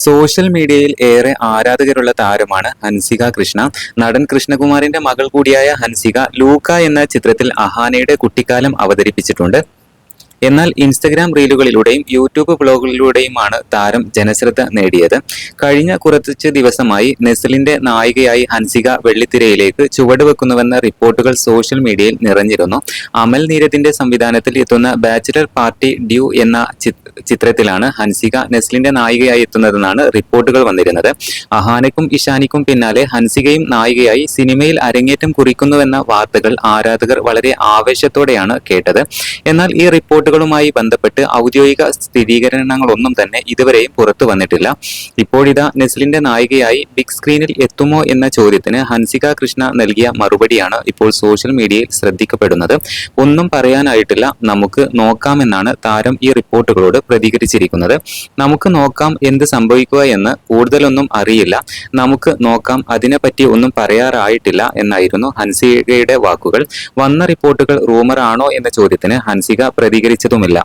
Social മീഡിയയിൽ ഏറെ ആരാധകരുള്ള താരമാണ് ഹൻസിക കൃഷ്ണ. നടൻ കൃഷ്ണകുമാറിന്റെ മകൾ കൂടിയായ ഹൻസിക ലൂക്ക എന്ന ചിത്രത്തിൽ അഹാനയുടെ കുട്ടിക്കാലം അവതരിപ്പിച്ചിട്ടുണ്ട്. എന്നാൽ ഇൻസ്റ്റഗ്രാം റീലുകളിലൂടെയും യൂട്യൂബ് വ്ലോഗുകളിലൂടെയുമാണ് താരം ജനശ്രദ്ധ നേടിയത്. കഴിഞ്ഞ കുറച്ച് ദിവസമായി നെസ്ലിന്റെ നായികയായി ഹൻസിക വെള്ളിത്തിരയിലേക്ക് ചുവടുവെക്കുന്നുവെന്ന റിപ്പോർട്ടുകൾ സോഷ്യൽ മീഡിയയിൽ നിറഞ്ഞിരുന്നു. അമൽ നീരദിന്റെ സംവിധാനത്തിൽ എത്തുന്ന ബാച്ചിലർ പാർട്ടി ഡ്യൂ എന്ന ചിത്രത്തിലാണ് ഹൻസിക നെസ്ലിന്റെ നായികയായി എത്തുന്നതെന്നാണ് റിപ്പോർട്ടുകൾ വന്നിരുന്നത്. അഹാനയ്ക്കും ഇഷാനിക്കും പിന്നാലെ ഹൻസികയും നായികയായി സിനിമയിൽ അരങ്ങേറ്റം കുറിക്കുന്നുവെന്ന വാർത്തകൾ ആരാധകർ വളരെ ആവേശത്തോടെയാണ് കേട്ടത്. എന്നാൽ ഈ റിപ്പോർട്ടുകളുമായി ബന്ധപ്പെട്ട് ഔദ്യോഗിക സ്ഥിരീകരണങ്ങളൊന്നും തന്നെ ഇതുവരെയും പുറത്തു വന്നിട്ടില്ല. ഇപ്പോഴിതാ നെസ്ലിന്റെ നായികയായി ബിഗ് സ്ക്രീനിൽ എത്തുമോ എന്ന ചോദ്യത്തിന് ഹൻസിക കൃഷ്ണ നൽകിയ മറുപടിയാണ് ഇപ്പോൾ സോഷ്യൽ മീഡിയയിൽ ശ്രദ്ധിക്കപ്പെടുന്നത്. ഒന്നും പറയാനായിട്ടില്ല, നമുക്ക് നോക്കാമെന്നാണ് താരം ഈ റിപ്പോർട്ടുകളോട് പ്രതികരിച്ചിരിക്കുന്നത്. നമുക്ക് നോക്കാം, എന്ത് സംഭവിക്കുക എന്ന് കൂടുതലൊന്നും അറിയില്ല, നമുക്ക് നോക്കാം, അതിനെപ്പറ്റി ഒന്നും പറയാറായിട്ടില്ല എന്നായിരുന്നു ഹൻസികയുടെ വാക്കുകൾ. വന്ന റിപ്പോർട്ടുകൾ റൂമർ ആണോ എന്ന ചോദ്യത്തിന് ഹൻസിക പ്രതികരിച്ചതുമില്ല.